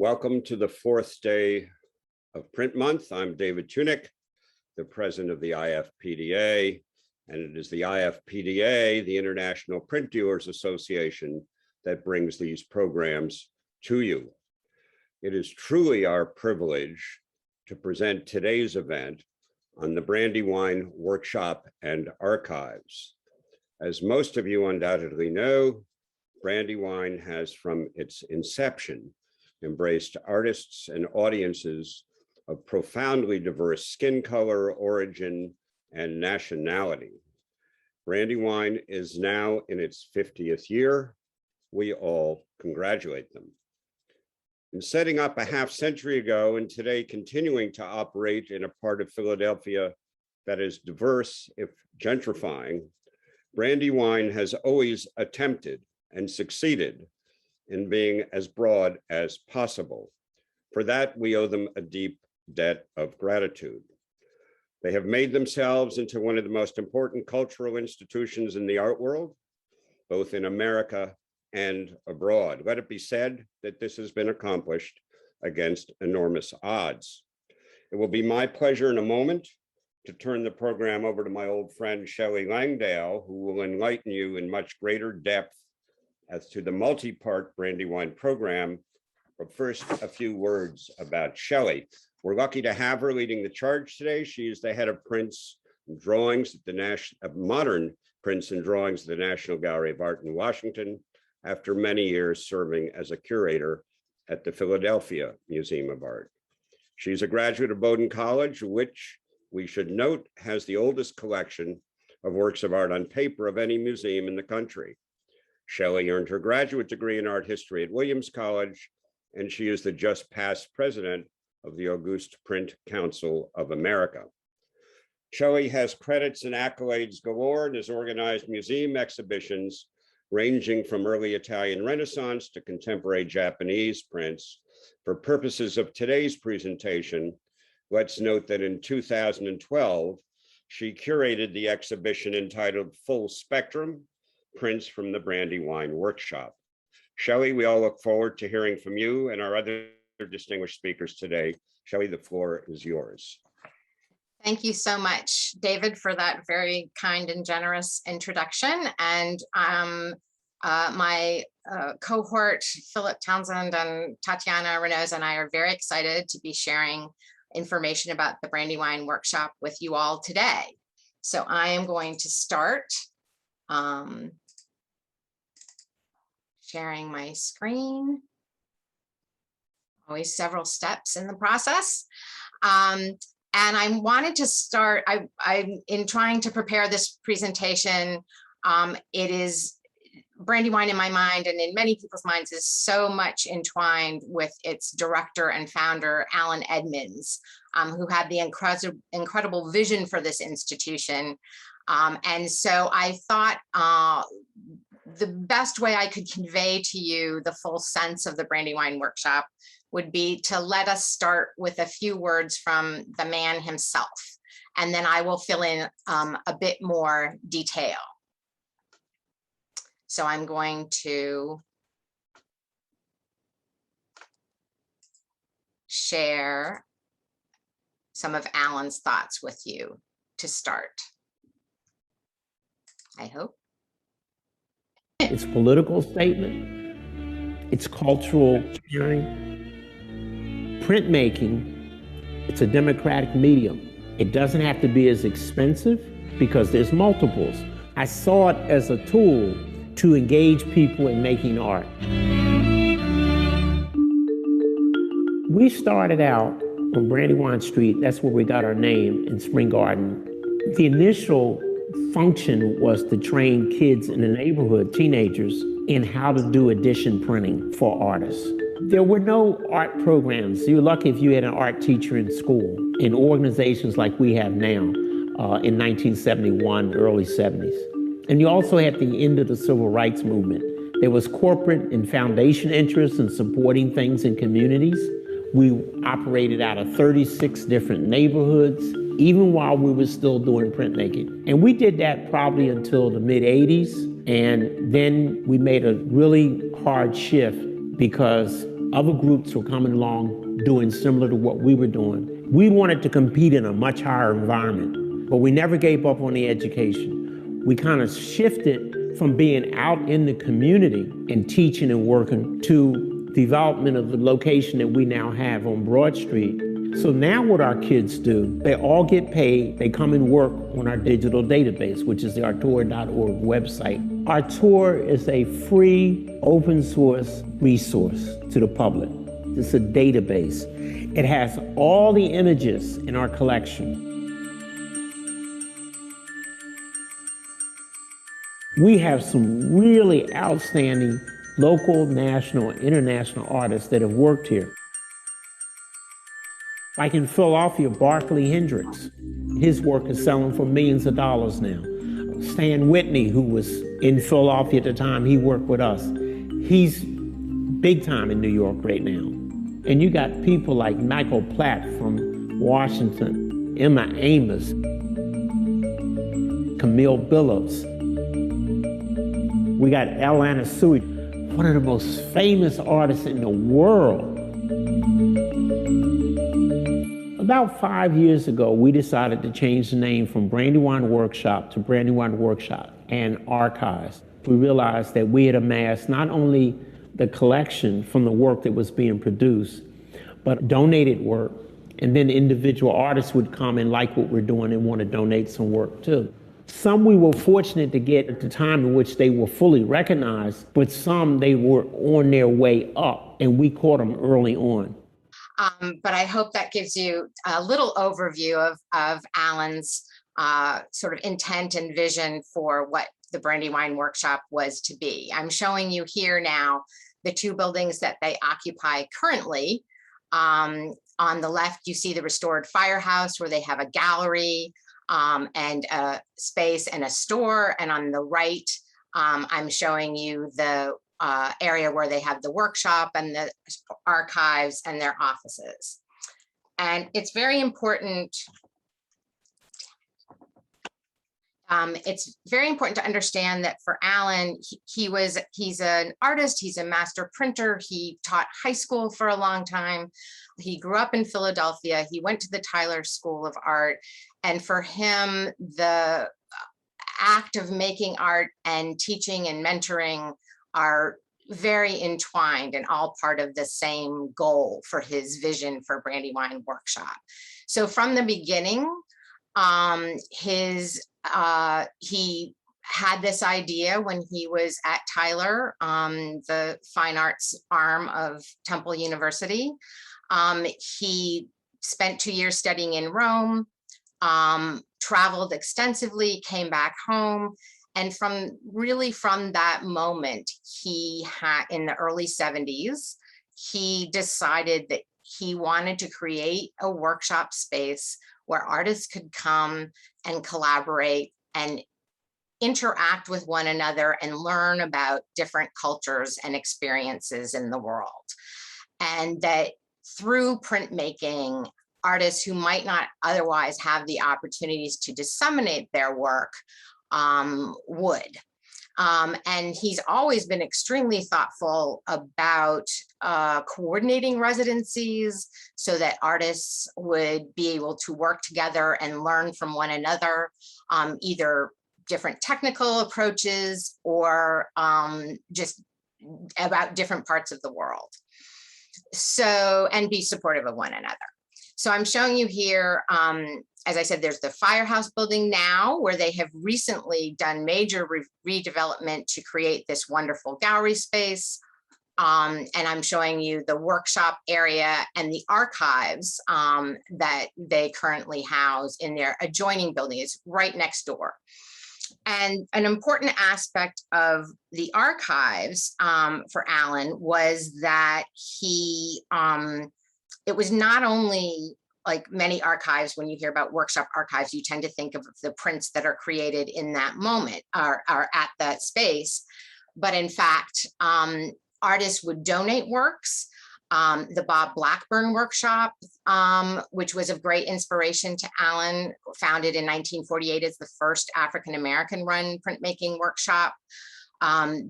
Welcome to the fourth day of Print Month. I'm David Tunick, the president of the IFPDA, and it is the IFPDA, the International Print Dealers Association, that brings these programs to you. It is truly our privilege to present today's event on the Brandywine Workshop and Archives. As most of you undoubtedly know, Brandywine has from its inception embraced artists and audiences of profoundly diverse skin color, origin, and nationality. Brandywine is now in its 50th year. We all congratulate them. In setting up a half century ago and today continuing to operate in a part of Philadelphia that is diverse, if gentrifying, Brandywine has always attempted and succeeded in being as broad as possible. For that, we owe them a deep debt of gratitude. They have made themselves into one of the most important cultural institutions in the art world, both in America and abroad. Let it be said that this has been accomplished against enormous odds. It will be my pleasure in a moment to turn the program over to my old friend, Shelley Langdale, who will enlighten you in much greater depth as to the multi-part Brandywine program. But first, a few words about Shelley. We're lucky to have her leading the charge today. She is the head of prints and drawings at the modern prints and drawings at the National Gallery of Art in Washington, after many years serving as a curator at the Philadelphia Museum of Art. She's a graduate of Bowdoin College, which we should note has the oldest collection of works of art on paper of any museum in the country. Shelley earned her graduate degree in art history at Williams College, and she is the just past president of the August Print Council of America. Shelley has credits and accolades galore and has organized museum exhibitions ranging from early Italian Renaissance to contemporary Japanese prints. For purposes of today's presentation, let's note that in 2012, she curated the exhibition entitled Full Spectrum, Prints from the Brandywine Workshop. Shelley, we all look forward to hearing from you and our other distinguished speakers today. Shelley, the floor is yours. Thank you so much, David, for that very kind and generous introduction. And my cohort, Philip Townsend and Tatyana Renoza, and I are very excited to be sharing information about the Brandywine Workshop with you all today. So I am going to start sharing my screen. Always several steps in the process. And I wanted to start, in trying to prepare this presentation, it is Brandywine in my mind and in many people's minds is so much entwined with its director and founder, Allan Edmunds, who had the incredible vision for this institution. And so I thought the best way I could convey to you the full sense of the Brandywine Workshop would be to let us start with a few words from the man himself, and then I will fill in a bit more detail. So I'm going to share some of Allan's thoughts with you to start, I hope. It's a political statement, it's cultural sharing. Printmaking, it's a democratic medium. It doesn't have to be as expensive because there's multiples. I saw it as a tool to engage people in making art. We started out on Brandywine Street, that's where we got our name, in Spring Garden. The initial function was to train kids in the neighborhood, teenagers, in how to do edition printing for artists. There were no art programs. You were lucky if you had an art teacher in school, in organizations like we have now in 1971, early 70s. And you also had the end of the civil rights movement. There was corporate and foundation interest in supporting things in communities. We operated out of 36 different neighborhoods, even while we were still doing printmaking. And we did that probably until the mid-'80s. And then we made a really hard shift because Other groups were coming along doing similar to what we were doing. We wanted to compete in a much higher environment, but we never gave up on the education. We kind of shifted from being out in the community and teaching and working to development of the location that we now have on Broad Street. So now what our kids do, they all get paid, they come and work on our digital database, which is the artour.org website. Artour is a free open source resource to the public. It's a database. It has all the images in our collection. We have some really outstanding local, national, international artists that have worked here. Like in Philadelphia, Barclay Hendricks. His work is selling for millions of dollars now. Stan Whitney, who was in Philadelphia at the time, he worked with us. He's big time in New York right now. And you got people like Michael Platt from Washington, Emma Amos, Camille Billups. We got Allan Edmunds, one of the most famous artists in the world. About 5 years ago, we decided to change the name from Brandywine Workshop to Brandywine Workshop and Archives. We realized that we had amassed not only the collection from the work that was being produced, but donated work. And then individual artists would come and like what we're doing and want to donate some work too. Some we were fortunate to get at the time in which they were fully recognized, but some they were on their way up and we caught them early on. But I hope that gives you a little overview of Allan's sort of intent and vision for what the Brandywine Workshop was to be. I'm showing you here now the two buildings that they occupy currently. On the left, you see the restored firehouse where they have a gallery and a space and a store. And on the right, I'm showing you the area where they have the workshop and the archives and their offices. And it's very important. It's very important to understand that for Allan, he's an artist, he's a master printer, he taught high school for a long time. He grew up in Philadelphia, he went to the Tyler School of Art. And for him, the act of making art and teaching and mentoring are very entwined and all part of the same goal for his vision for Brandywine Workshop. So from the beginning, he had this idea when he was at Tyler, the fine arts arm of Temple University. He spent 2 years studying in Rome, traveled extensively, came back home. And from that moment, he had, in the early 70s, he decided that he wanted to create a workshop space where artists could come and collaborate and interact with one another and learn about different cultures and experiences in the world. And that through printmaking, artists who might not otherwise have the opportunities to disseminate their work would. And he's always been extremely thoughtful about coordinating residencies so that artists would be able to work together and learn from one another, either different technical approaches or just about different parts of the world. So, and be supportive of one another. So I'm showing you here, as I said, there's the firehouse building now where they have recently done major redevelopment to create this wonderful gallery space. And I'm showing you the workshop area and the archives that they currently house in their adjoining building. It's right next door. And an important aspect of the archives for Allan was that it was not only like many archives, when you hear about workshop archives, you tend to think of the prints that are created in that moment or at that space. But in fact, artists would donate works. The Bob Blackburn Workshop, which was of great inspiration to Allan, founded in 1948 as the first African-American run printmaking workshop.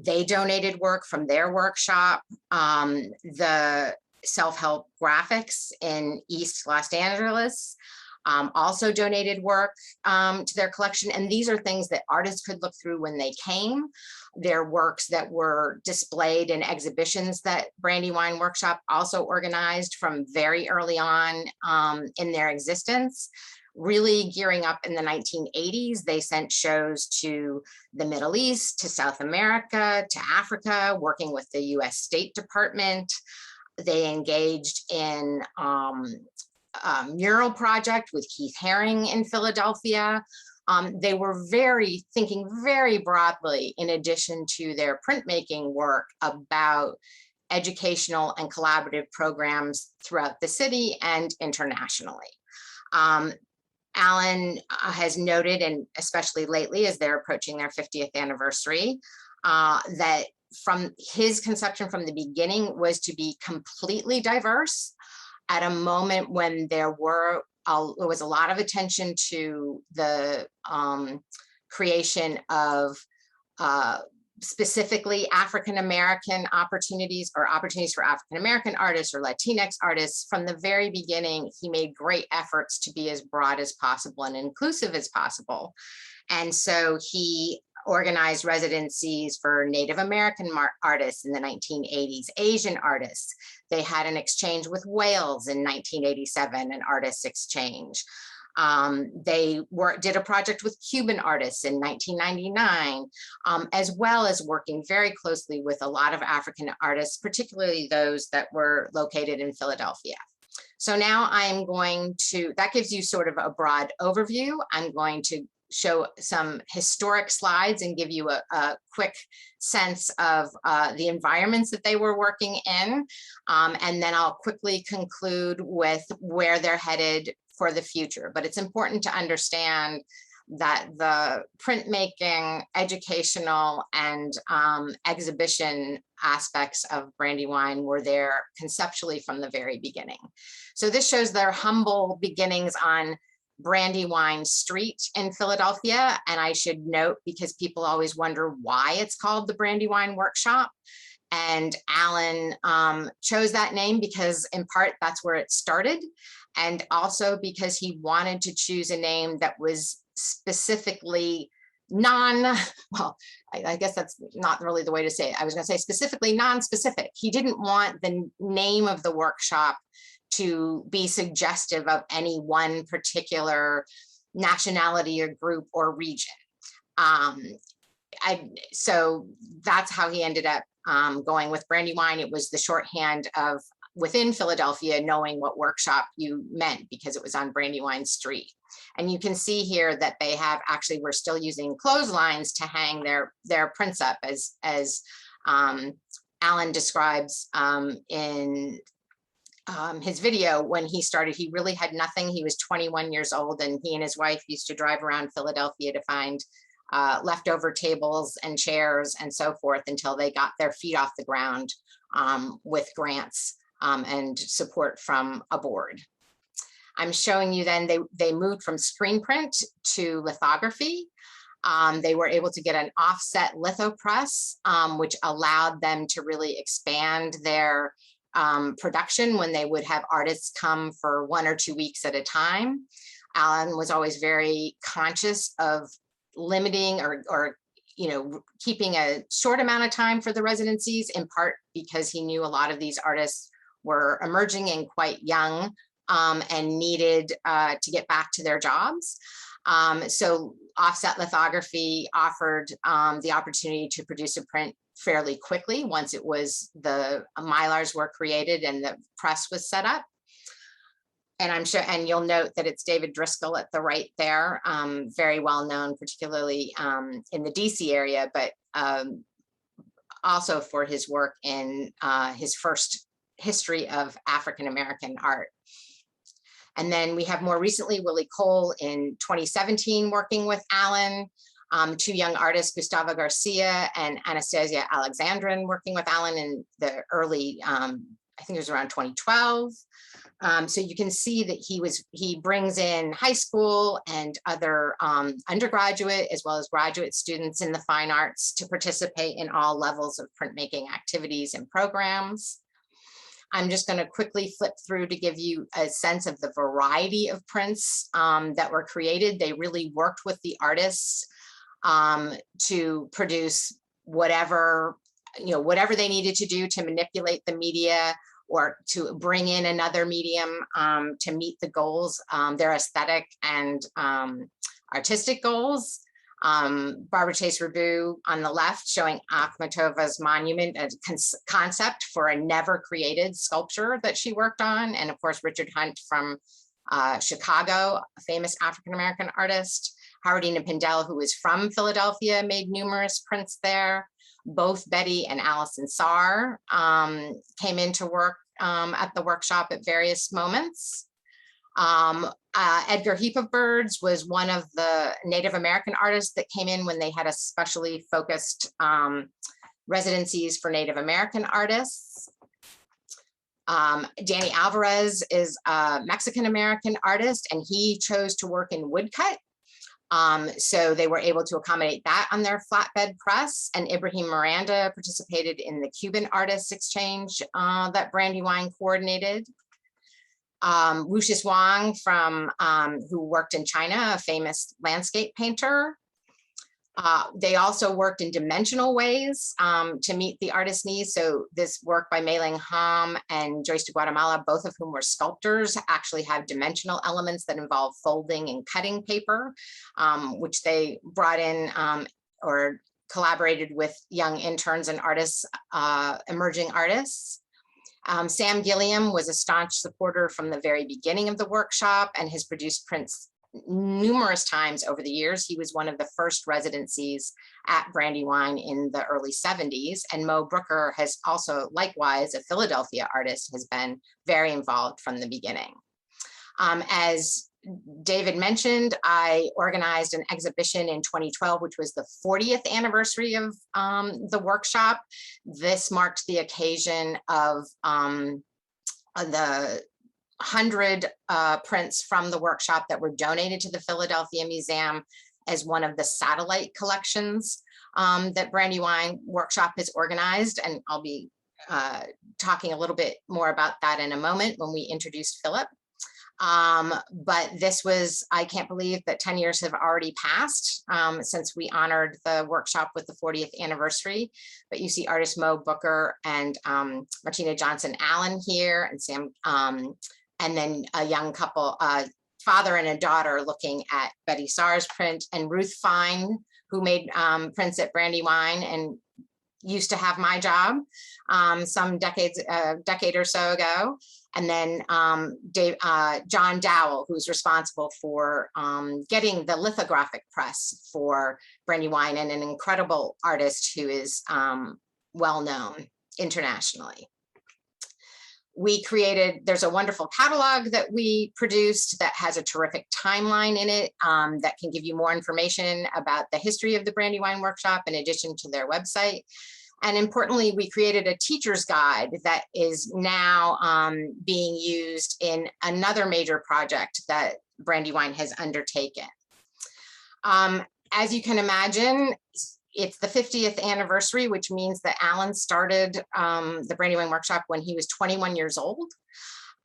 They donated work from their workshop. The self-help graphics in East Los Angeles also donated work to their collection. And these are things that artists could look through when they came. They're works that were displayed in exhibitions that Brandywine Workshop also organized from very early on in their existence. Really gearing up in the 1980s, they sent shows to the Middle East, to South America, to Africa, working with the US State Department. They engaged in a mural project with Keith Haring in Philadelphia. They were thinking very broadly, in addition to their printmaking work, about educational and collaborative programs throughout the city and internationally. Allan has noted, and especially lately as they're approaching their 50th anniversary, that from his conception from the beginning was to be completely diverse at a moment when there was a lot of attention to the creation of specifically African-American opportunities, or opportunities for African-American artists or Latinx artists. From the very beginning, he made great efforts to be as broad as possible and inclusive as possible. And so he organized residencies for Native American artists in the 1980s, Asian artists. They had an exchange with Wales in 1987, an artist exchange. They did a project with Cuban artists in 1999, as well as working very closely with a lot of African artists, particularly those that were located in Philadelphia. So now I'm going to, that gives you sort of a broad overview. I'm going to show some historic slides and give you a quick sense of the environments that they were working in. And then I'll quickly conclude with where they're headed for the future. But it's important to understand that the printmaking, educational, and exhibition aspects of Brandywine were there conceptually from the very beginning. So this shows their humble beginnings on Brandywine Street in Philadelphia. And I should note, because people always wonder why it's called the Brandywine Workshop. And Allan chose that name because in part that's where it started. And also because he wanted to choose a name that was specifically well, I guess that's not really the way to say it. I was going to say specifically non-specific. He didn't want the name of the workshop to be suggestive of any one particular nationality or group or region. So that's how he ended up going with Brandywine. It was the shorthand of within Philadelphia knowing what workshop you meant, because it was on Brandywine Street. And you can see here that they have actually, we're still using clotheslines to hang their prints up, as Allan describes in his video. When he started, he really had nothing. He was 21 years old, and he and his wife used to drive around Philadelphia to find leftover tables and chairs and so forth until they got their feet off the ground with grants and support from a board. I'm showing you then they moved from screen print to lithography. They were able to get an offset litho press, which allowed them to really expand their production when they would have artists come for 1 or 2 weeks at a time. Allan was always very conscious of limiting or keeping a short amount of time for the residencies, in part because he knew a lot of these artists were emerging and quite young and needed to get back to their jobs. So offset lithography offered the opportunity to produce a print fairly quickly once it was the mylars were created and the press was set up. And I'm sure, and you'll note that it's David Driscoll at the right there, very well known, particularly in the DC area, but also for his work in his first history of African-American art. And then we have more recently Willie Cole in 2017 working with Allan, 2 young artists, Gustavo Garcia and Anastasia Alexandrin, working with Allan in the early I think it was around 2012. So you can see that he brings in high school and other undergraduate as well as graduate students in the fine arts to participate in all levels of printmaking activities and programs. I'm just going to quickly flip through to give you a sense of the variety of prints that were created. They really worked with the artists to produce whatever they needed to do to manipulate the media or to bring in another medium to meet the goals, their aesthetic and artistic goals. Barbara Chase Rabu on the left showing Akhmatova's monument as concept for a never created sculpture that she worked on. And of course, Richard Hunt from Chicago, a famous African-American artist. Howardina Pindell, who is from Philadelphia, made numerous prints there. Both Betty and Allison Sarr came into work at the workshop at various moments. Edgar Heap of Birds was one of the Native American artists that came in when they had especially focused residencies for Native American artists. Danny Alvarez is a Mexican-American artist, and he chose to work in woodcut. So they were able to accommodate that on their flatbed press, and Ibrahim Miranda participated in the Cuban Artists Exchange that Brandywine coordinated. Lucius Wang who worked in China, a famous landscape painter. They also worked in dimensional ways to meet the artist's needs. So this work by Mei Ling Ham and Joyce de Guatemala, both of whom were sculptors, actually have dimensional elements that involve folding and cutting paper, which they brought in or collaborated with young interns and artists, emerging artists. Sam Gilliam was a staunch supporter from the very beginning of the workshop and has produced prints numerous times over the years. He was one of the first residencies at Brandywine in the early 70s. And Mo Brooker has also, likewise, a Philadelphia artist, has been very involved from the beginning. As David mentioned, I organized an exhibition in 2012, which was the 40th anniversary of the workshop. This marked the occasion of the 100 prints from the workshop that were donated to the Philadelphia Museum as one of the satellite collections that Brandywine Workshop has organized. And I'll be talking a little bit more about that in a moment when we introduce Philip. But this was, I can't believe that 10 years have already passed since we honored the workshop with the 40th anniversary. But you see artist Mo Booker and Martina Johnson Allen here, and Sam, and then a young couple, father and a daughter, looking at Betty Sarr's print, and Ruth Fine, who made prints at Brandywine and used to have my job some decade or so ago. And then John Dowell, who's responsible for getting the lithographic press for Brandywine, and an incredible artist who is well-known internationally. There's a wonderful catalog that we produced that has a terrific timeline in it that can give you more information about the history of the Brandywine Workshop in addition to their website. And importantly, we created a teacher's guide that is now being used in another major project that Brandywine has undertaken. As you can imagine, it's the 50th anniversary, which means that Allan started the Brandywine Workshop when he was 21 years old.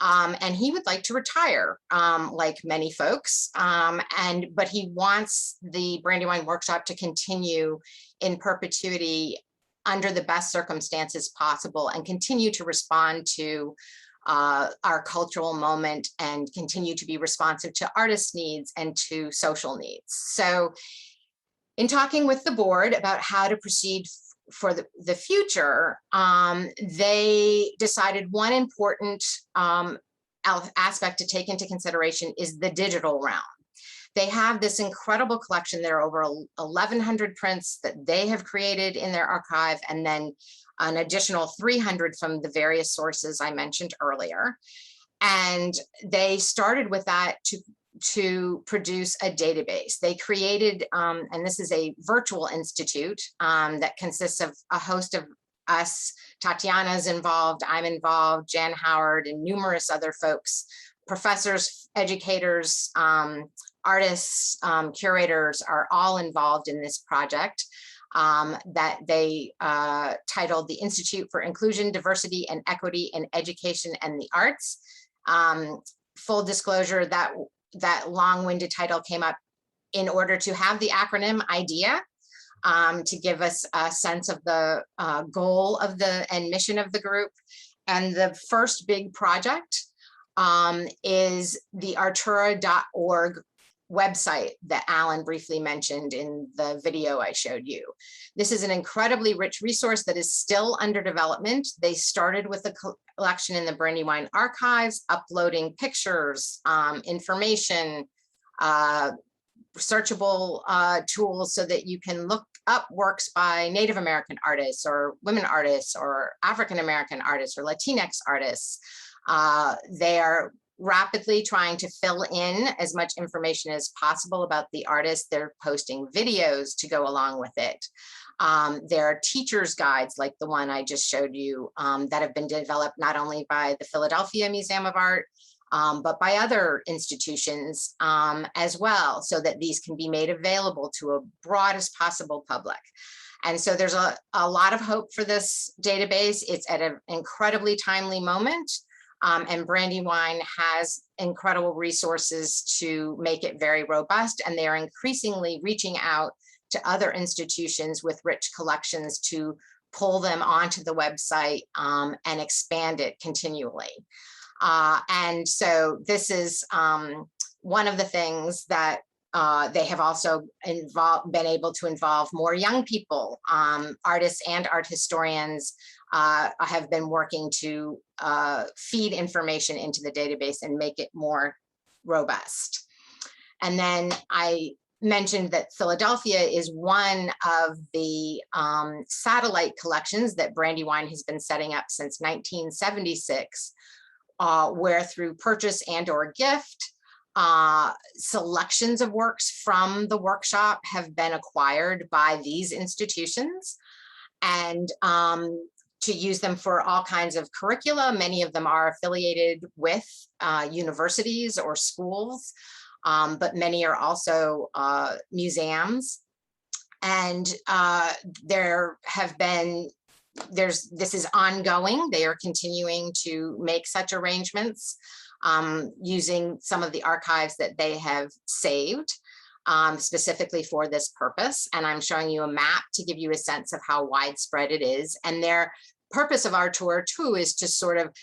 And he would like to retire, like many folks, but he wants the Brandywine Workshop to continue in perpetuity under the best circumstances possible and continue to respond to our cultural moment and continue to be responsive to artists' needs and to social needs. So in talking with the board about how to proceed for the future, they decided one important aspect to take into consideration is the digital realm. They have this incredible collection. There are over 1,100 prints that they have created in their archive, and then an additional 300 from the various sources I mentioned earlier. And they started with that to produce a database. They created, and this is a virtual institute that consists of a host of us. Tatyana's involved, I'm involved, Jan Howard, and numerous other folks, professors, educators, artists, curators are all involved in this project that they titled the Institute for Inclusion, Diversity, and Equity in Education and the Arts. Full disclosure, that long-winded title came up in order to have the acronym IDEA, to give us a sense of the goal of and mission of the group. And the first big project is the artura.org website that Allan briefly mentioned in the video I showed you. This is an incredibly rich resource that is still under development. They started with a collection in the Brandywine Archives, uploading pictures, information, searchable tools so that you can look up works by Native American artists or women artists or African American artists or Latinx artists. They are rapidly trying to fill in as much information as possible about the artists. They're posting videos to go along with it. There are teachers' guides like the one I just showed you that have been developed not only by the Philadelphia Museum of Art, but by other institutions as well, so that these can be made available to a broadest possible public. And so there's a lot of hope for this database. It's at an incredibly timely moment. And Brandywine has incredible resources to make it very robust, and they are increasingly reaching out to other institutions with rich collections to pull them onto the website and expand it continually. And so this is one of the things that they have also been able to involve more young people, artists and art historians have been working to feed information into the database and make it more robust. And then I mentioned that Philadelphia is one of the satellite collections that Brandywine has been setting up since 1976, where through purchase and or gift, selections of works from the workshop have been acquired by these institutions, and to use them for all kinds of curricula. Many of them are affiliated with universities or schools, but many are also museums. And this is ongoing. They are continuing to make such arrangements using some of the archives that they have saved specifically for this purpose. And I'm showing you a map to give you a sense of how widespread it is. And their purpose of our tour too is to sort of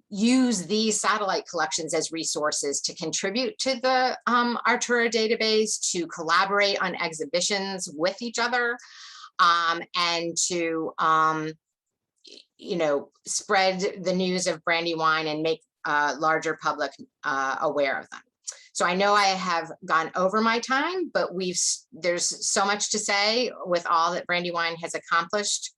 use these satellite collections as resources to contribute to the Artura database, to collaborate on exhibitions with each other, and to spread the news of Brandywine and make larger public aware of them. So I know I have gone over my time, but there's so much to say with all that Brandywine has accomplished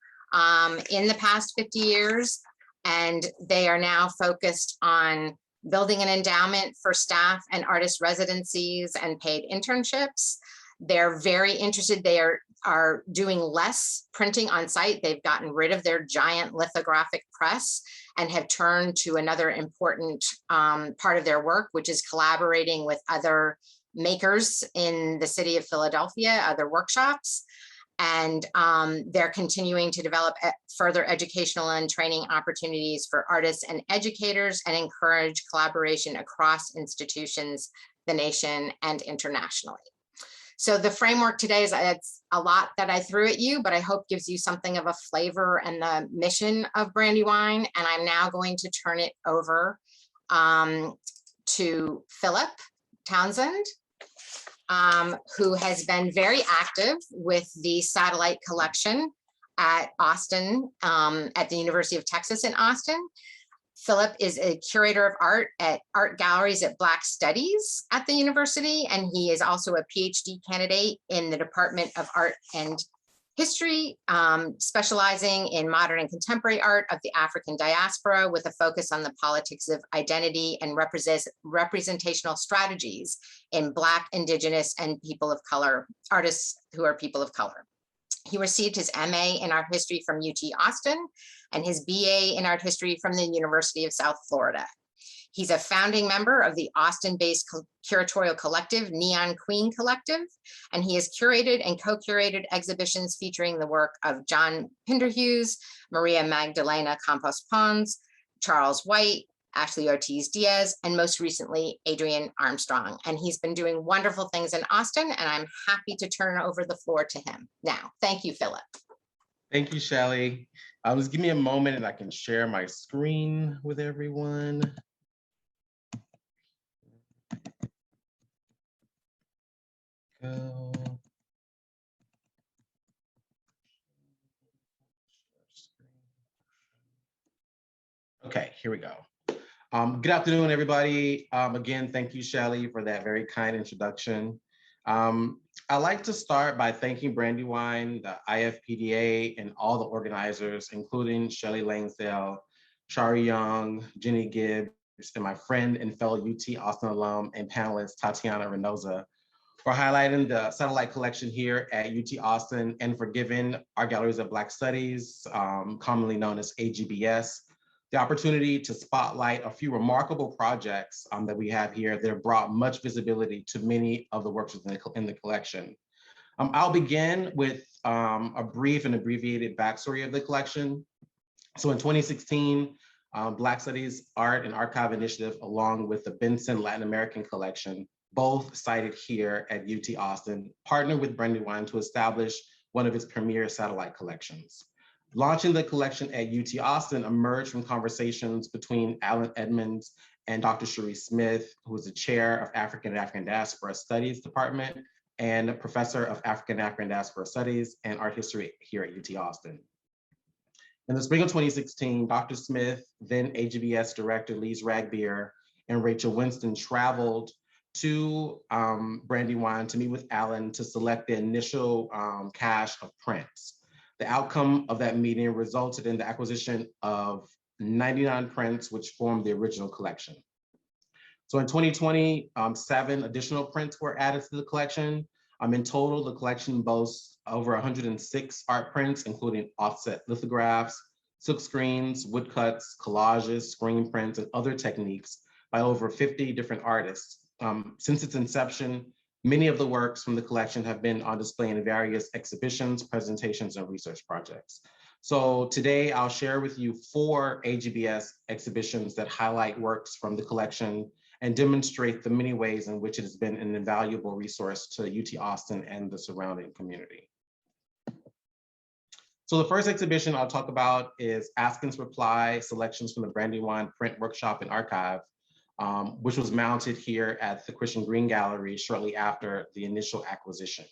in the past 50 years. And they are now focused on building an endowment for staff and artist residencies and paid internships. They're very interested. They are doing less printing on site. They've gotten rid of their giant lithographic press and have turned to another important part of their work, which is collaborating with other makers in the city of Philadelphia, other workshops. And they're continuing to develop further educational and training opportunities for artists and educators and encourage collaboration across institutions, the nation, and internationally. So the framework today it's a lot that I threw at you, but I hope gives you something of a flavor and the mission of Brandywine. And I'm now going to turn it over to Philip Townsend, who has been very active with the satellite collection at Austin, at the University of Texas in Austin. Philip is a curator of art at art galleries at Black Studies at the university, and he is also a PhD candidate in the Department of Art and History, specializing in modern and contemporary art of the African diaspora with a focus on the politics of identity and representational strategies in Black, Indigenous, and people of color, artists who are people of color. He received his MA in art history from UT Austin and his BA in art history from the University of South Florida. He's a founding member of the Austin-based curatorial collective, Neon Queen Collective, and he has curated and co-curated exhibitions featuring the work of John Pinderhughes, Maria Magdalena Campos Pons, Charles White, Ashley Ortiz Diaz, and most recently, Adrian Armstrong. And he's been doing wonderful things in Austin, and I'm happy to turn over the floor to him now. Thank you, Philip. Thank you, Shelley. Just give me a moment and I can share my screen with everyone. Go. Okay, here we go. Good afternoon, everybody. Again, thank you, Shelley, for that very kind introduction. I'd like to start by thanking Brandywine, the IFPDA, and all the organizers, including Shelley Langdale, Shari Young, Jenny Gibbs, and my friend and fellow UT Austin alum and panelist, Tatyana Renoza, for highlighting the satellite collection here at UT Austin and for giving our Galleries of Black Studies, commonly known as AGBS, the opportunity to spotlight a few remarkable projects that we have here that have brought much visibility to many of the works in the collection. I'll begin with a brief and abbreviated backstory of the collection. So in 2016, Black Studies Art and Archive Initiative, along with the Benson Latin American Collection, both cited here at UT Austin, partnered with Brandywine to establish one of its premier satellite collections. Launching the collection at UT Austin emerged from conversations between Allan Edmunds and Dr. Cherie Smith, who is the chair of African and African Diaspora Studies Department and a professor of African and African Diaspora Studies and Art History here at UT Austin. In the spring of 2016, Dr. Smith, then AGBS Director Lise Ragbeer, and Rachel Winston traveled to Brandywine to meet with Allan to select the initial cache of prints. The outcome of that meeting resulted in the acquisition of 99 prints, which formed the original collection. So in 2020, 7 additional prints were added to the collection. In total, the collection boasts over 106 art prints, including offset lithographs, silk screens, woodcuts, collages, screen prints, and other techniques by over 50 different artists. Since its inception, many of the works from the collection have been on display in various exhibitions, presentations, and research projects. So today I'll share with you 4 AGBS exhibitions that highlight works from the collection and demonstrate the many ways in which it has been an invaluable resource to UT Austin and the surrounding community. So the first exhibition I'll talk about is Askin's Reply, selections from the Brandywine Print Workshop and Archive, which was mounted here at the Christian Green Gallery shortly after the initial acquisition.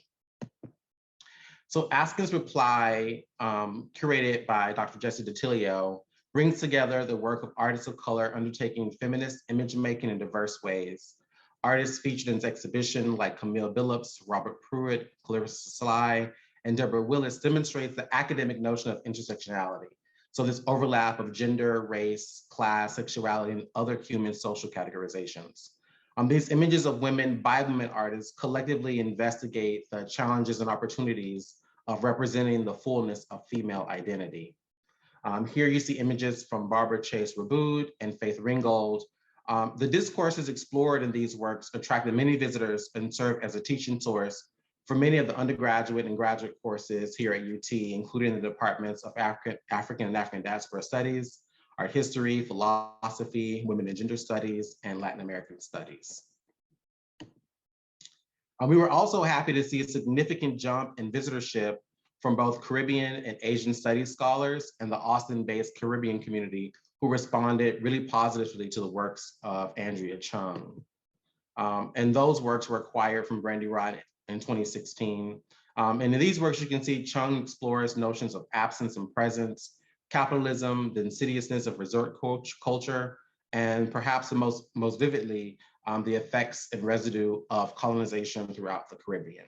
So Askin's Reply, curated by Dr. Jesse DiTilio, brings together the work of artists of color undertaking feminist image making in diverse ways. Artists featured in this exhibition like Camille Billups, Robert Pruitt, Clarissa Sly, and Deborah Willis demonstrates the academic notion of intersectionality. So this overlap of gender, race, class, sexuality, and other human social categorizations. These images of women by women artists collectively investigate the challenges and opportunities of representing the fullness of female identity. Here you see images from Barbara Chase Raboud and Faith Ringgold. The discourses explored in these works attracted many visitors and served as a teaching source for many of the undergraduate and graduate courses here at UT, including the departments of African and African Diaspora Studies, Art History, Philosophy, Women and Gender Studies, and Latin American Studies. We were also happy to see a significant jump in visitorship from both Caribbean and Asian studies scholars and the Austin-based Caribbean community who responded really positively to the works of Andrea Chung. And those works were acquired from Brandywine in 2016. And in these works, you can see Chung explores notions of absence and presence, capitalism, the insidiousness of resort culture, and perhaps the most vividly, the effects and residue of colonization throughout the Caribbean.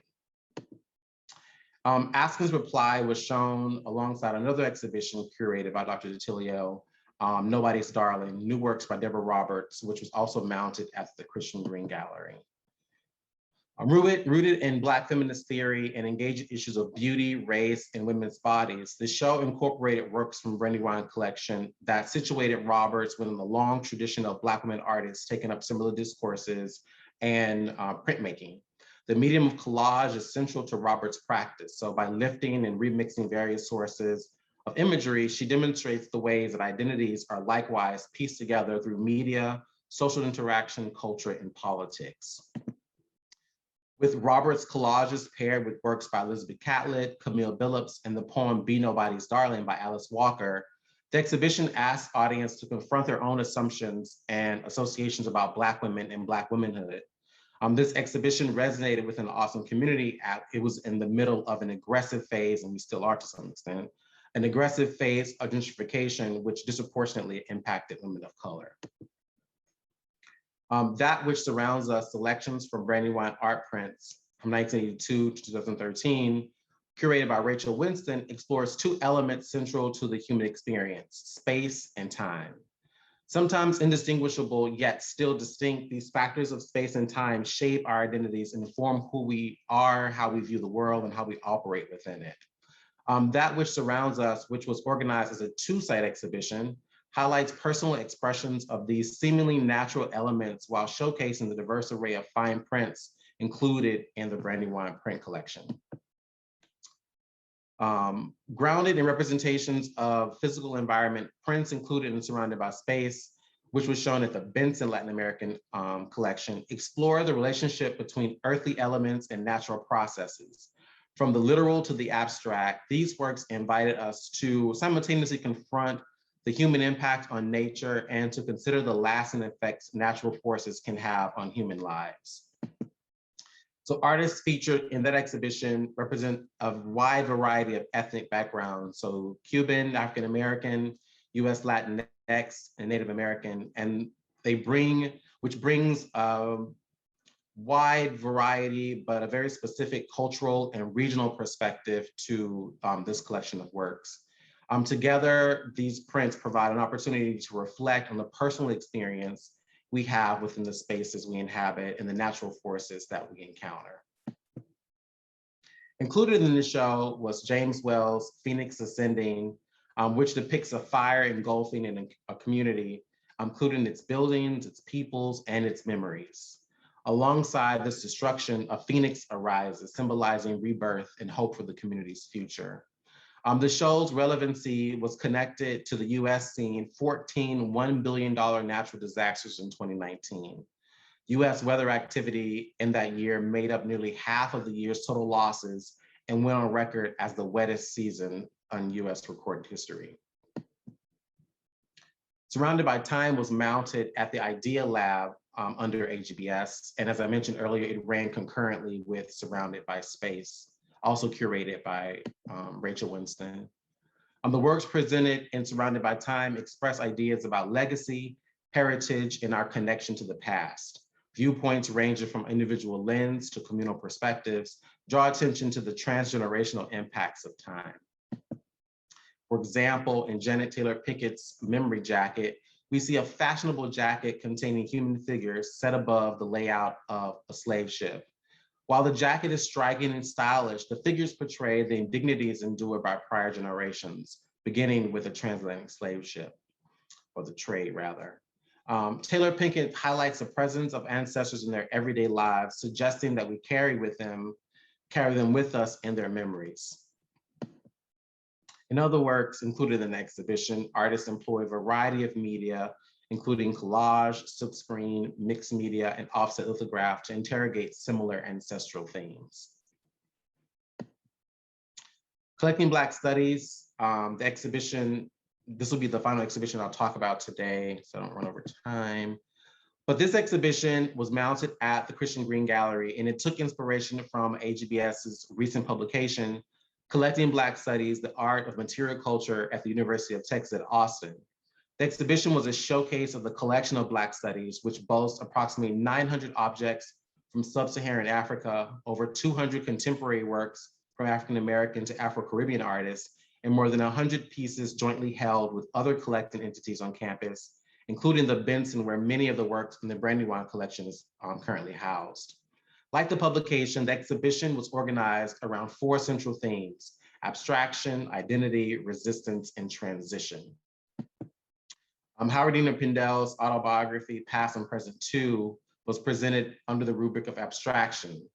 Askin's Reply was shown alongside another exhibition curated by Dr. DiTilio, Nobody's Darling, New Works by Deborah Roberts, which was also mounted at the Christian Green Gallery. Rooted in Black feminist theory and engaged issues of beauty, race, and women's bodies, the show incorporated works from Brandywine collection that situated Roberts within the long tradition of Black women artists taking up similar discourses and printmaking. The medium of collage is central to Roberts' practice. So by lifting and remixing various sources of imagery, she demonstrates the ways that identities are likewise pieced together through media, social interaction, culture, and politics. With Roberts' collages paired with works by Elizabeth Catlett, Camille Billups, and the poem Be Nobody's Darling by Alice Walker, the exhibition asks audience to confront their own assumptions and associations about Black women and Black womanhood. This exhibition resonated within the awesome community. It was in the middle of an aggressive phase, and we still are to some extent, an aggressive phase of gentrification, which disproportionately impacted women of color. That which surrounds us, selections from Brandywine art prints from 1982 to 2013, curated by Rachel Winston, explores two elements central to the human experience: space and time. Sometimes indistinguishable, yet still distinct, these factors of space and time shape our identities and inform who we are, how we view the world, and how we operate within it. That which surrounds us, which was organized as a two-site exhibition, highlights personal expressions of these seemingly natural elements while showcasing the diverse array of fine prints included in the Brandywine print collection. Grounded in representations of physical environment, prints included and surrounded by space, which was shown at the Benson Latin American collection, explore the relationship between earthly elements and natural processes. From the literal to the abstract, these works invited us to simultaneously confront the human impact on nature and to consider the lasting effects natural forces can have on human lives. So artists featured in that exhibition represent a wide variety of ethnic backgrounds. So Cuban, African-American, US Latinx, and Native American, and which brings a wide variety, but a very specific cultural and regional perspective to this collection of works. Together, these prints provide an opportunity to reflect on the personal experience we have within the spaces we inhabit and the natural forces that we encounter. Included in the show was James Wells' Phoenix Ascending, which depicts a fire engulfing in a community, including its buildings, its peoples, and its memories. Alongside this destruction, a phoenix arises, symbolizing rebirth and hope for the community's future. The show's relevancy was connected to the US seeing 14 $1 billion natural disasters in 2019. US weather activity in that year made up nearly half of the year's total losses and went on record as the wettest season in US recorded history. Surrounded by Time was mounted at the Idea Lab under AGBS. And as I mentioned earlier, it ran concurrently with Surrounded by Space, also curated by Rachel Winston. The works presented in Surrounded by Time express ideas about legacy, heritage, and our connection to the past. Viewpoints ranging from individual lens to communal perspectives draw attention to the transgenerational impacts of time. For example, in Janet Taylor Pickett's Memory Jacket, we see a fashionable jacket containing human figures set above the layout of a slave ship. While the jacket is striking and stylish, the figures portray the indignities endured by prior generations, beginning with a transatlantic slave ship, or the trade rather. Taylor Pickett highlights the presence of ancestors in their everyday lives, suggesting that we carry them with us in their memories. In other works included in the exhibition, artists employ a variety of media, including collage, silkscreen, mixed media, and offset lithograph to interrogate similar ancestral themes. Collecting Black Studies, the exhibition, this will be the final exhibition I'll talk about today, so I don't run over time. But this exhibition was mounted at the Christian Green Gallery, and it took inspiration from AGBS's recent publication, Collecting Black Studies, the Art of Material Culture at the University of Texas at Austin. The exhibition was a showcase of the collection of Black studies, which boasts approximately 900 objects from sub-Saharan Africa, over 200 contemporary works from African-American to Afro-Caribbean artists, and more than 100 pieces jointly held with other collecting entities on campus, including the Benson, where many of the works in the Brandywine collection is currently housed. Like the publication, the exhibition was organized around 4 central themes: abstraction, identity, resistance, and transition. Howardina Pindell's autobiography, Past and Present 2, was presented under the rubric of abstraction.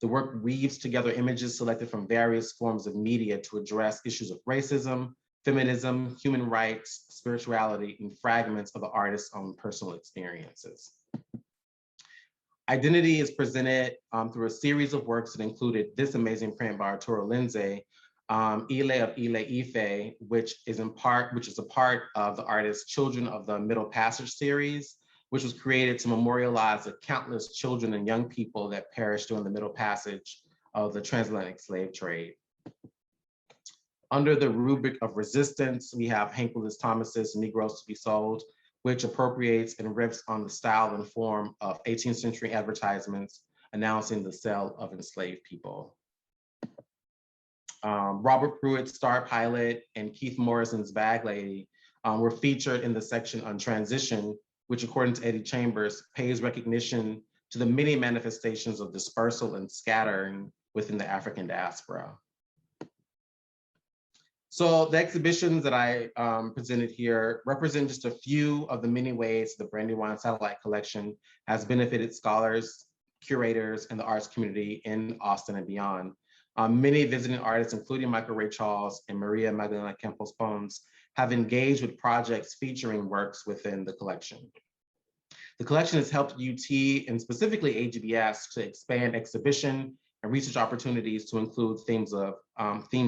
The work weaves together images selected from various forms of media to address issues of racism, feminism, human rights, spirituality, and fragments of the artist's own personal experiences. Identity is presented through a series of works that included this amazing print by Arturo Lindsay, Ile of Ile Ife, which is a part of the artist's Children of the Middle Passage series, which was created to memorialize the countless children and young people that perished during the Middle Passage of the transatlantic slave trade. Under the rubric of resistance, we have Hank Willis Thomas's Negroes to be Sold, which appropriates and riffs on the style and form of 18th century advertisements announcing the sale of enslaved people. Robert Pruitt's Star Pilot and Keith Morrison's Bag Lady were featured in the section on transition, which according to Eddie Chambers, pays recognition to the many manifestations of dispersal and scattering within the African diaspora. So the exhibitions that I presented here represent just a few of the many ways the Brandywine Satellite Collection has benefited scholars, curators, and the arts community in Austin and beyond. Many visiting artists, including Michael Ray Charles and Maria Magdalena Campos Pons, have engaged with projects featuring works within the collection. The collection has helped UT and specifically AGBS to expand exhibition and research opportunities to include themes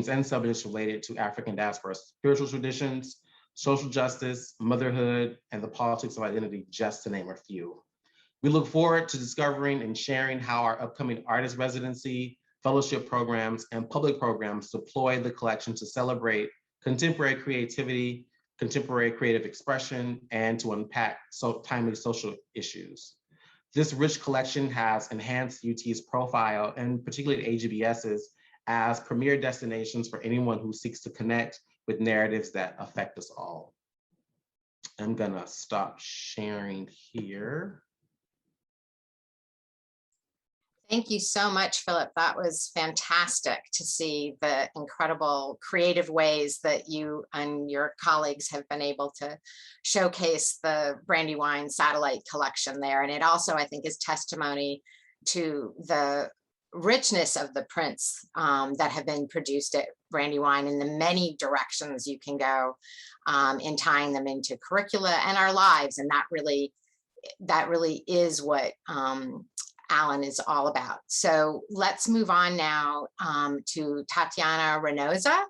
and subjects related to African diaspora spiritual traditions, social justice, motherhood, and the politics of identity, just to name a few. We look forward to discovering and sharing how our upcoming artist residency, fellowship programs, and public programs deploy the collection to celebrate contemporary creativity, contemporary creative expression, and to unpack timely social issues. This rich collection has enhanced UT's profile, and particularly AGBS's, as premier destinations for anyone who seeks to connect with narratives that affect us all. I'm gonna stop sharing here. Thank you so much, Philip. That was fantastic to see the incredible creative ways that you and your colleagues have been able to showcase the Brandywine Satellite Collection there. And it also, I think, is testimony to the richness of the prints that have been produced at Brandywine and the many directions you can go in tying them into curricula and our lives. And that really is what Allan is all about. So let's move on now to Tatyana Renoza,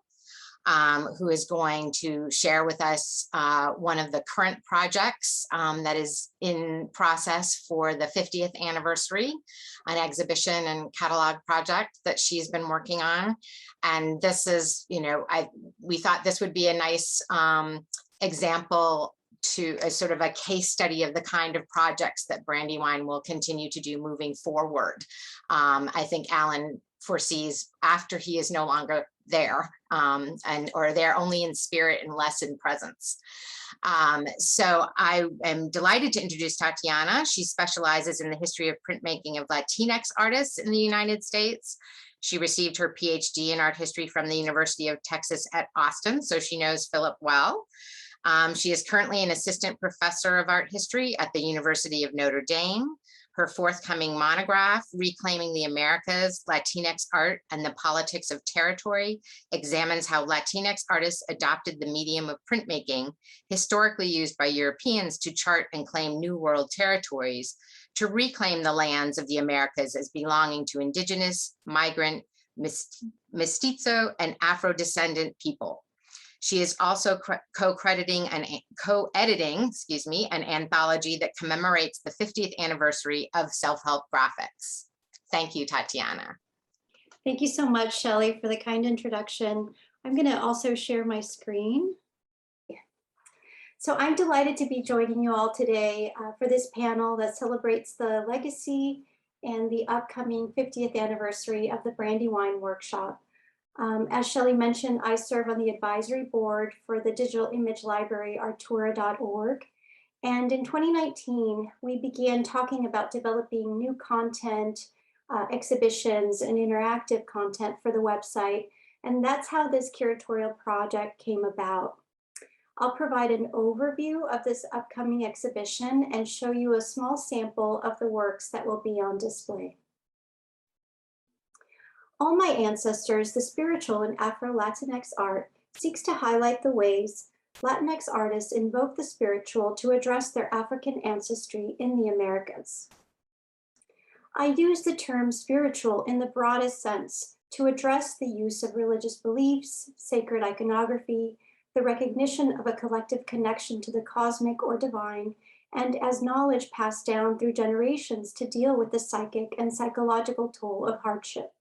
who is going to share with us one of the current projects that is in process for the 50th anniversary, an exhibition and catalog project that she's been working on. And this is, we thought this would be a nice example to a sort of a case study of the kind of projects that Brandywine will continue to do moving forward. I think Allan foresees after he is no longer there or there only in spirit and less in presence. So I am delighted to introduce Tatyana. She specializes in the history of printmaking of Latinx artists in the United States. She received her PhD in art history from the University of Texas at Austin, so she knows Philip well. She is currently an assistant professor of art history at the University of Notre Dame. Her forthcoming monograph, Reclaiming the Americas, Latinx Art and the Politics of Territory, examines how Latinx artists adopted the medium of printmaking, historically used by Europeans to chart and claim New World territories, to reclaim the lands of the Americas as belonging to indigenous, migrant, mestizo, and Afro-descendant people. She is also co-editing an anthology that commemorates the 50th anniversary of self-help graphics. Thank you, Tatyana. Thank you so much, Shelley, for the kind introduction. I'm going to also share my screen. Here. So I'm delighted to be joining you all today for this panel that celebrates the legacy and the upcoming 50th anniversary of the Brandywine Workshop. As Shelley mentioned, I serve on the advisory board for the digital image library artura.org. And in 2019, we began talking about developing new content exhibitions and interactive content for the website. And that's how this curatorial project came about. I'll provide an overview of this upcoming exhibition and show you a small sample of the works that will be on display. All My Ancestors, the Spiritual in Afro-Latinx Art, seeks to highlight the ways Latinx artists invoke the spiritual to address their African ancestry in the Americas. I use the term spiritual in the broadest sense to address the use of religious beliefs, sacred iconography, the recognition of a collective connection to the cosmic or divine, and as knowledge passed down through generations to deal with the psychic and psychological toll of hardship.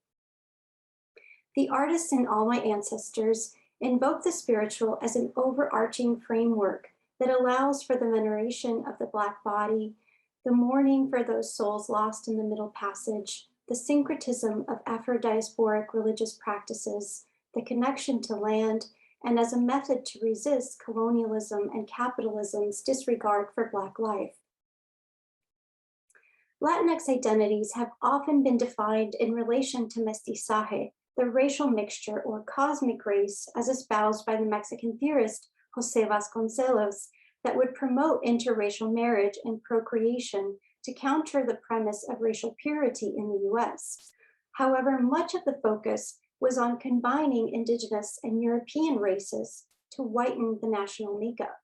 The artists in All My Ancestors invoke the spiritual as an overarching framework that allows for the veneration of the Black body, the mourning for those souls lost in the Middle Passage, the syncretism of Afro-diasporic religious practices, the connection to land, and as a method to resist colonialism and capitalism's disregard for Black life. Latinx identities have often been defined in relation to mestizaje, the racial mixture or cosmic race as espoused by the Mexican theorist José Vasconcelos that would promote interracial marriage and procreation to counter the premise of racial purity in the US. However, much of the focus was on combining Indigenous and European races to whiten the national makeup,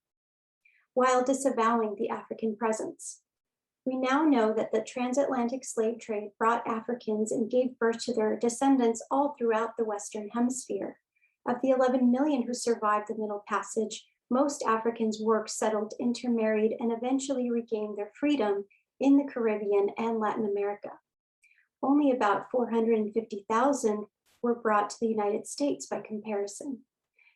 while disavowing the African presence. We now know that the transatlantic slave trade brought Africans and gave birth to their descendants all throughout the Western Hemisphere. Of the 11 million who survived the Middle Passage, most Africans worked, settled, intermarried, and eventually regained their freedom in the Caribbean and Latin America. Only about 450,000 were brought to the United States by comparison.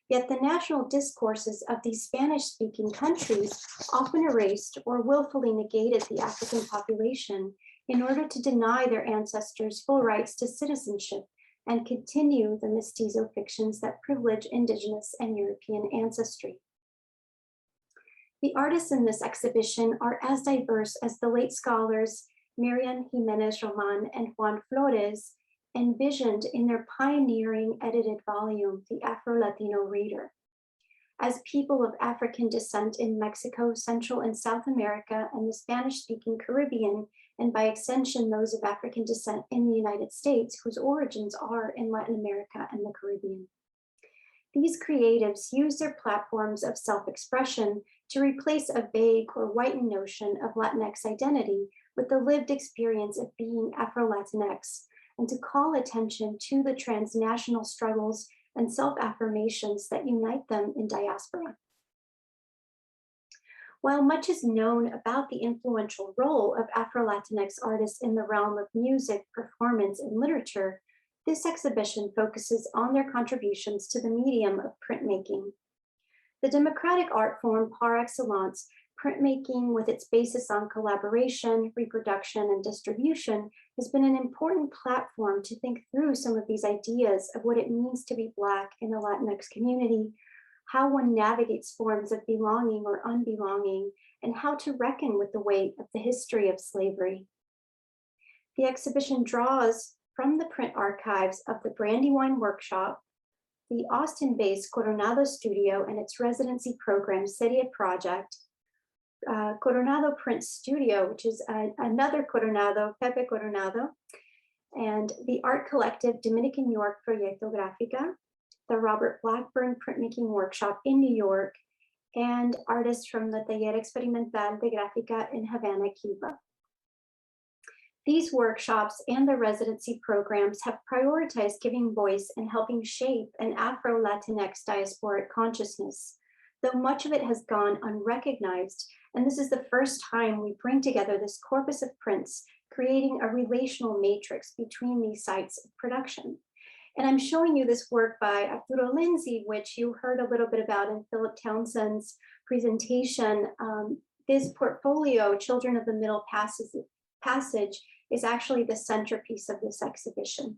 Yet the national discourses of these Spanish-speaking countries often erased or willfully negated the African population in order to deny their ancestors full rights to citizenship and continue the mestizo fictions that privilege Indigenous and European ancestry. The artists in this exhibition are as diverse as the late scholars Miriam Jimenez Roman and Juan Flores envisioned in their pioneering edited volume, The Afro-Latino Reader. As people of African descent in Mexico, Central and South America, and the Spanish-speaking Caribbean, and by extension, those of African descent in the United States, whose origins are in Latin America and the Caribbean. These creatives use their platforms of self-expression to replace a vague or whitened notion of Latinx identity with the lived experience of being Afro-Latinx, and to call attention to the transnational struggles and self-affirmations that unite them in diaspora. While much is known about the influential role of Afro-Latinx artists in the realm of music, performance, and literature, this exhibition focuses on their contributions to the medium of printmaking. The democratic art form par excellence, printmaking with its basis on collaboration, reproduction, and distribution has been an important platform to think through some of these ideas of what it means to be Black in the Latinx community, how one navigates forms of belonging or unbelonging, and how to reckon with the weight of the history of slavery. The exhibition draws from the print archives of the Brandywine Workshop, the Austin-based Coronado Studio and its residency program, Serie Project, Coronado Print Studio, which is another Coronado, Pepe Coronado, and the art collective Dominican York Proyecto Gráfica, the Robert Blackburn Printmaking Workshop in New York, and artists from the Taller Experimental de Gráfica in Havana, Cuba. These workshops and the residency programs have prioritized giving voice and helping shape an Afro-Latinx diasporic consciousness, though much of it has gone unrecognized. And this is the first time we bring together this corpus of prints, creating a relational matrix between these sites of production. And I'm showing you this work by Arturo Lindsay, which you heard a little bit about in Philip Townsend's presentation. This portfolio, Children of the Middle Passage, is actually the centerpiece of this exhibition.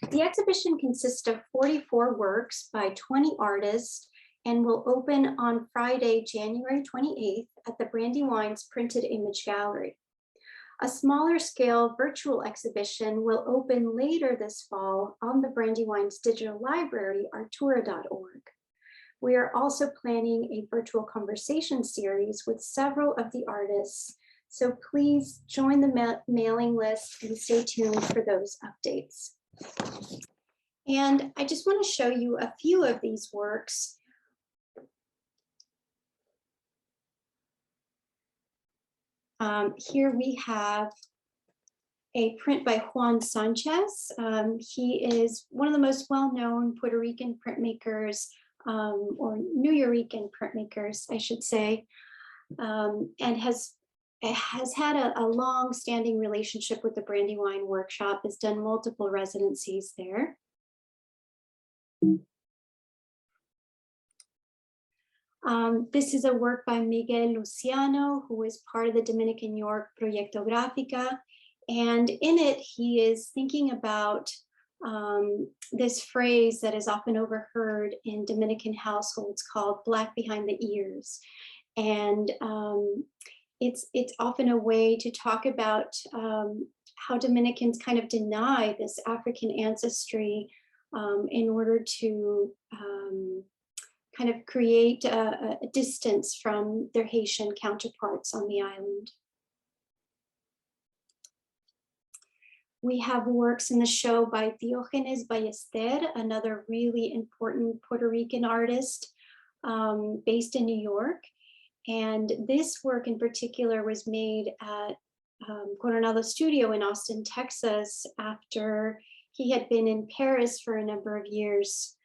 The exhibition consists of 44 works by 20 artists and will open on Friday, January 28th at the Brandywine's Printed Image Gallery. A smaller scale virtual exhibition will open later this fall on the Brandywine's digital library, artura.org. We are also planning a virtual conversation series with several of the artists, so please join the mailing list and stay tuned for those updates. And I just want to show you a few of these works. Here we have a print by Juan Sanchez. He is one of the most well-known Puerto Rican printmakers, or Nuyorican printmakers, I should say, and has had a long-standing relationship with the Brandywine Workshop, has done multiple residencies there. This is a work by Miguel Luciano, who is part of the Dominican York Proyecto Gráfica. And in it, he is thinking about this phrase that is often overheard in Dominican households called Black behind the ears. And it's often a way to talk about how Dominicans kind of deny this African ancestry in order to kind of create a distance from their Haitian counterparts on the island. We have works in the show by Diogenes Ballester, another really important Puerto Rican artist based in New York. And this work in particular was made at Coronado Studio in Austin, Texas, after he had been in Paris for a number of years.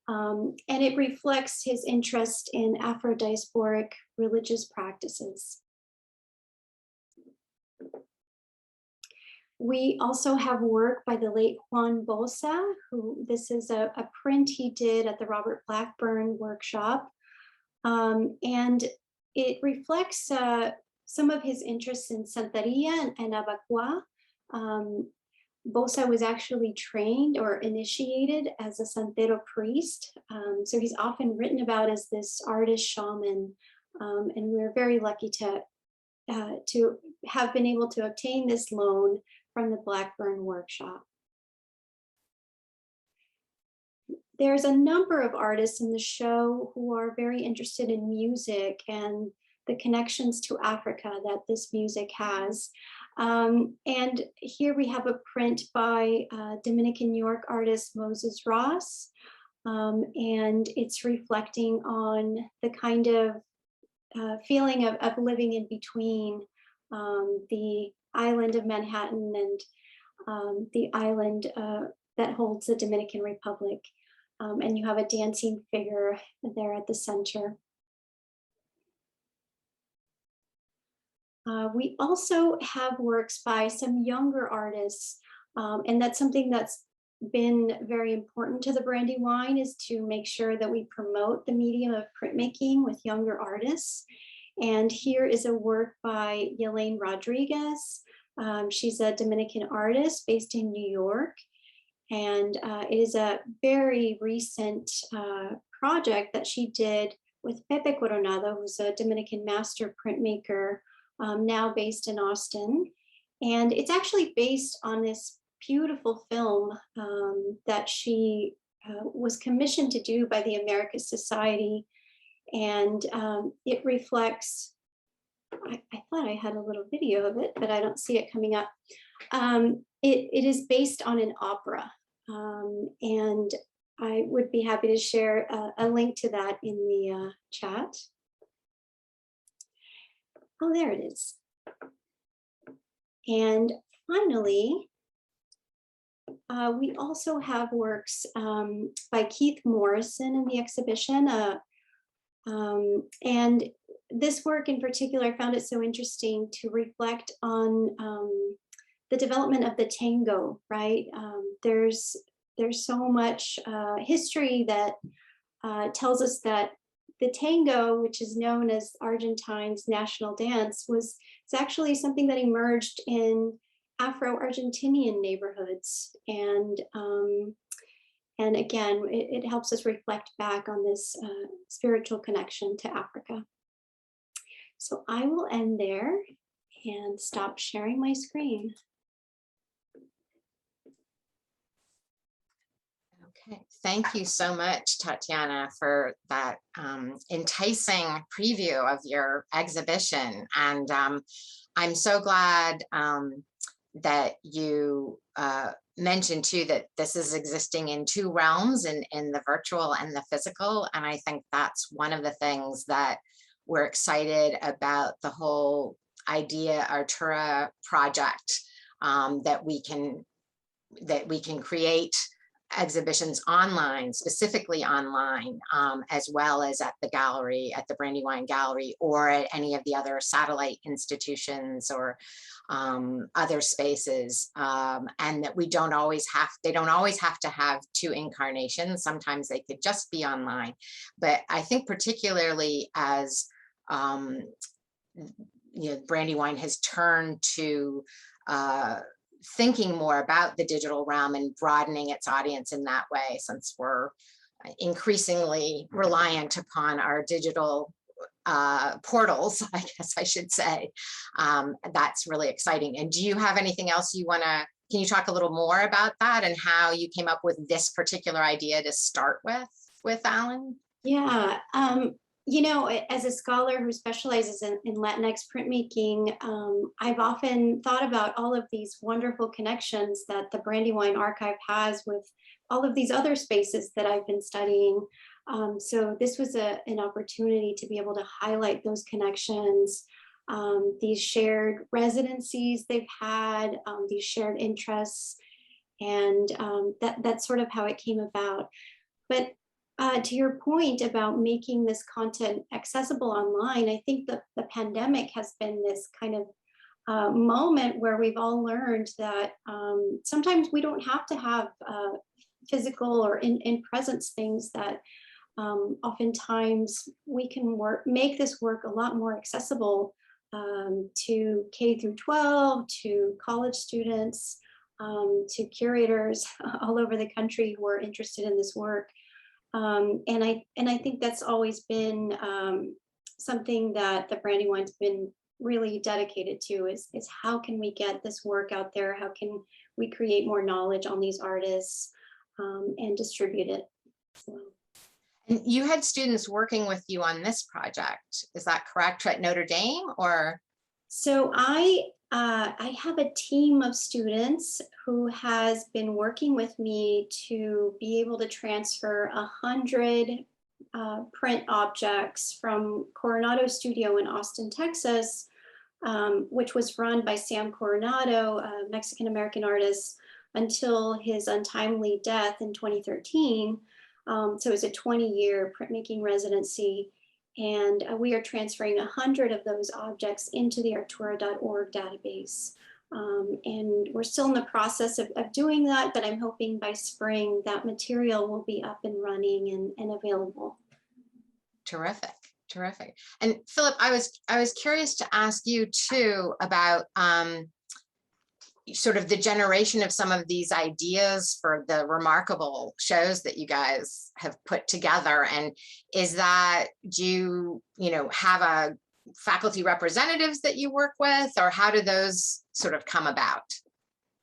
And it reflects his interest in Afro-diasporic religious practices. We also have work by the late Juan Bolsa, who this is a print he did at the Robert Blackburn workshop. And it reflects some of his interests in Santeria and Abacuá. Bolsa was actually trained or initiated as a Santero priest. So he's often written about as this artist shaman. And we're very lucky to have been able to obtain this loan from the Blackburn workshop. There's a number of artists in the show who are very interested in music and the connections to Africa that this music has. And here we have a print by Dominican York artist Moses Ross. And it's reflecting on the kind of feeling of living in between the island of Manhattan and the island that holds the Dominican Republic. And you have a dancing figure there at the center. We also have works by some younger artists, and that's something that's been very important to the Brandywine, is to make sure that we promote the medium of printmaking with younger artists. And here is a work by Elaine Rodriguez. She's a Dominican artist based in New York. And it is a very recent project that she did with Pepe Coronado, who's a Dominican master printmaker, now based in Austin. And it's actually based on this beautiful film that she was commissioned to do by the Americas Society. And it reflects, I thought I had a little video of it, but I don't see it coming up. It is based on an opera. And I would be happy to share a link to that in the chat. Oh, there it is. And finally, we also have works by Keith Morrison in the exhibition. And this work in particular, I found it so interesting to reflect on the development of the tango, right? There's so much history that tells us that the tango, which is known as Argentine's national dance, was actually something that emerged in Afro-Argentinian neighborhoods. And again, it helps us reflect back on this spiritual connection to Africa. So I will end there, and stop sharing my screen. Okay, thank you so much, Tatyana, for that enticing preview of your exhibition. And I'm so glad that you mentioned too that this is existing in two realms, in the virtual and the physical. And I think that's one of the things that we're excited about the whole idea Artura project, that we can create exhibitions online, specifically online, as well as at the gallery, at the Brandywine Gallery, or at any of the other satellite institutions or other spaces, and that they don't always have to have two incarnations. Sometimes they could just be online. But I think particularly as Brandywine has turned to thinking more about the digital realm and broadening its audience in that way, since we're increasingly reliant upon our digital portals, I guess I should say. That's really exciting. And do you have anything else you want to, can you talk a little more about that and how you came up with this particular idea to start with Allan? Yeah, as a scholar who specializes in Latinx printmaking, I've often thought about all of these wonderful connections that the Brandywine Archive has with all of these other spaces that I've been studying. So this was an opportunity to be able to highlight those connections, these shared residencies they've had, these shared interests, and that's sort of how it came about. But to your point about making this content accessible online, I think the pandemic has been this kind of moment where we've all learned that sometimes we don't have to have physical or in presence things, that oftentimes we can make this work a lot more accessible to K through 12, to college students, to curators all over the country who are interested in this work. And I think that's always been something that the Brandywine's been really dedicated to, is how can we get this work out there? How can we create more knowledge on these artists and distribute it? So. And you had students working with you on this project, is that correct, at Notre Dame, or? So I have a team of students who has been working with me to be able to transfer 100 print objects from Coronado Studio in Austin, Texas, which was run by Sam Coronado, a Mexican-American artist, until his untimely death in 2013. So it was a 20-year printmaking residency. And we are transferring 100 of those objects into the artura.org database. And we're still in the process of doing that, but I'm hoping by spring that material will be up and running and available. Terrific, terrific. And Philip, I was curious to ask you too about sort of the generation of some of these ideas for the remarkable shows that you guys have put together. And is that, do you have a faculty representatives that you work with, or how do those sort of come about?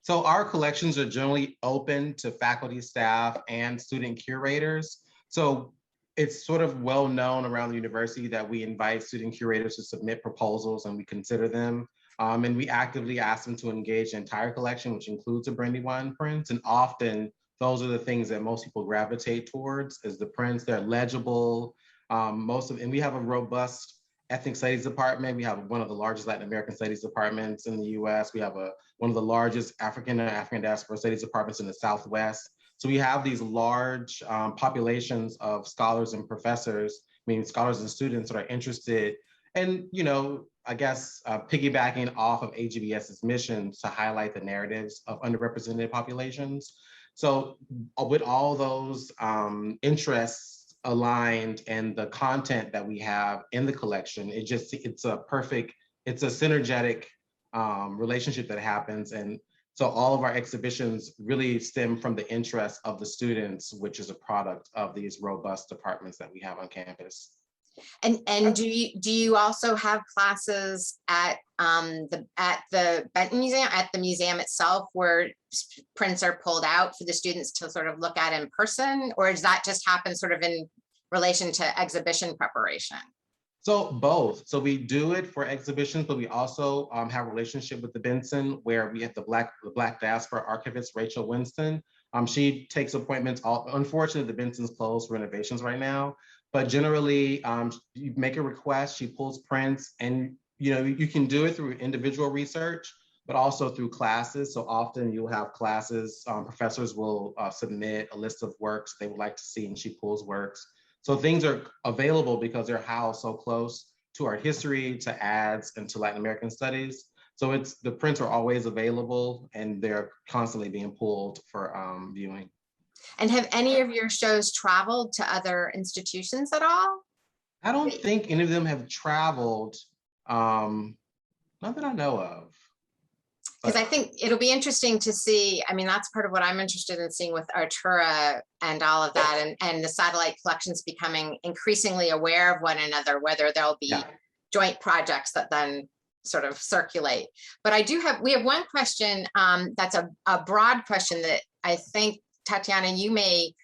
So our collections are generally open to faculty, staff, and student curators. So it's sort of well known around the university that we invite student curators to submit proposals and we consider them. And we actively ask them to engage the entire collection, which includes the Brandywine prints. And often those are the things that most people gravitate towards, is the prints. They're legible. And we have a robust ethnic studies department. We have one of the largest Latin American studies departments in the US. We have one of the largest African and African diaspora studies departments in the Southwest. So we have these large populations of scholars and professors, meaning scholars and students that are interested. And, I guess piggybacking off of AGBS's mission to highlight the narratives of underrepresented populations. So with all those interests aligned and the content that we have in the collection, it's a synergetic relationship that happens. And so all of our exhibitions really stem from the interest of the students, which is a product of these robust departments that we have on campus. And do you also have classes at the Benton Museum, at the museum itself, where prints are pulled out for the students to sort of look at in person, or does that just happen sort of in relation to exhibition preparation? So both. So we do it for exhibitions, but we also have a relationship with the Benson, where we have the Black Diaspora archivist, Rachel Winston. She takes appointments. Unfortunately, the Benson's closed for renovations right now, but generally you make a request, she pulls prints, and you can do it through individual research, but also through classes. So often you'll have classes, professors will submit a list of works they would like to see, and she pulls works. So things are available because they're housed so close to art history, to ads, and to Latin American studies. So the prints are always available, and they're constantly being pulled for viewing. And have any of your shows traveled to other institutions at all? I don't think any of them have traveled, not that I know of. Because I think it'll be interesting to see. I mean, that's part of what I'm interested in seeing with Artura and all of that, and the satellite collections becoming increasingly aware of one another, whether there'll be joint projects that then sort of circulate. But we have one question that's a broad question that I think, Tatyana, you may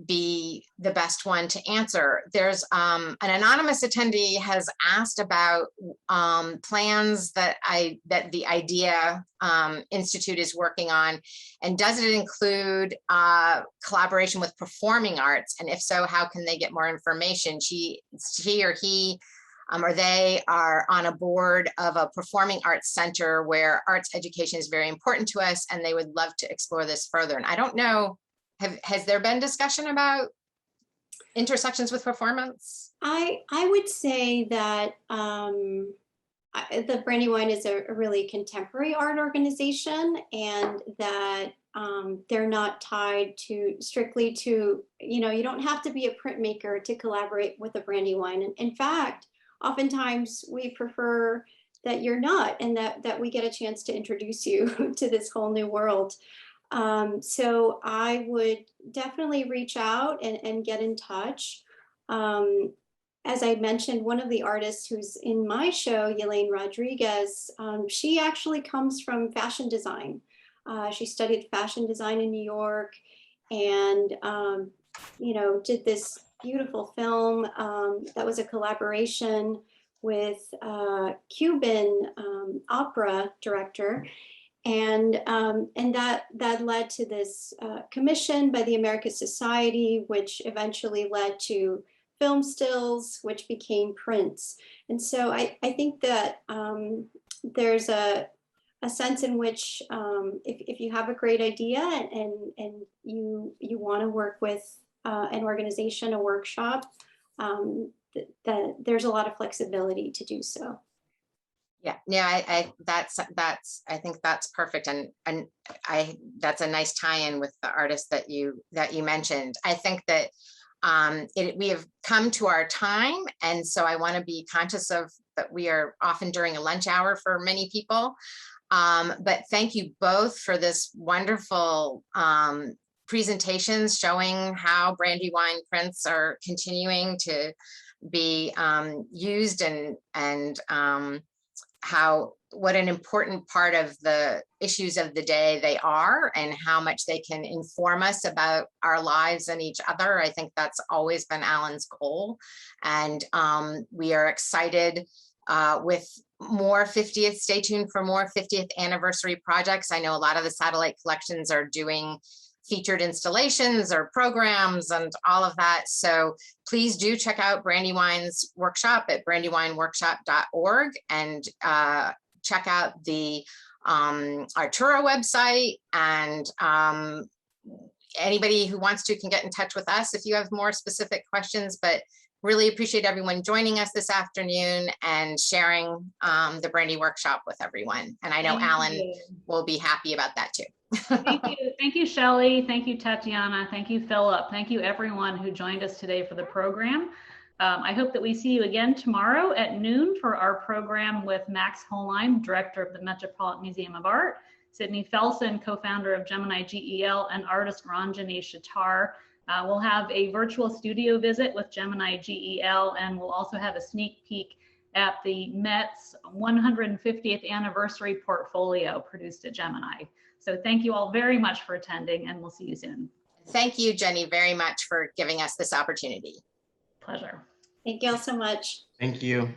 be the best one to answer. There's an anonymous attendee has asked about plans that the IDEA Institute is working on, and does it include collaboration with performing arts, and if so, how can they get more information? She or he or they are on a board of a performing arts center where arts education is very important to us, and they would love to explore this further. And I don't know, has there been discussion about intersections with performance? I would say that the Brandywine is a really contemporary art organization, and that they're not tied strictly to, you don't have to be a printmaker to collaborate with a Brandywine. And in fact, oftentimes we prefer that you're not, and that we get a chance to introduce you to this whole new world. So I would definitely reach out and get in touch. As I mentioned, one of the artists who's in my show, Elaine Rodriguez, she actually comes from fashion design. She studied fashion design in New York, and did this beautiful film that was a collaboration with Cuban opera director. And that led to this commission by the American Society, which eventually led to film stills, which became prints. And so I think that there's a sense in which if you have a great idea and you want to work with an organization, a workshop, that there's a lot of flexibility to do so. Yeah, I think that's perfect, and that's a nice tie-in with the artist that you mentioned. I think that we have come to our time, and so I want to be conscious of that we are often during a lunch hour for many people. But thank you both for this wonderful presentations showing how Brandywine prints are continuing to be used, and what an important part of the issues of the day they are, and how much they can inform us about our lives and each other. I think that's always been Allan's goal. And we are excited with more 50th, stay tuned for more 50th anniversary projects. I know a lot of the satellite collections are doing featured installations or programs and all of that. So please do check out Brandywine's workshop at brandywineworkshop.org, and check out the Artura website, and anybody who wants to can get in touch with us if you have more specific questions. But really appreciate everyone joining us this afternoon and sharing the Brandy workshop with everyone. And I know Allan will be happy about that too. Thank you, Shelley. Thank you, Tatyana. Thank you, Philip. Thank you, everyone who joined us today for the program. I hope that we see you again tomorrow at noon for our program with Max Holheim, Director of the Metropolitan Museum of Art, Sydney Felsen, co-founder of Gemini GEL, and artist Ranjani Shatar. We'll have a virtual studio visit with Gemini GEL, and we'll also have a sneak peek at the Met's 150th anniversary portfolio produced at Gemini. So thank you all very much for attending, and we'll see you soon. Thank you, Jenny, very much for giving us this opportunity. Pleasure. Thank you all so much. Thank you.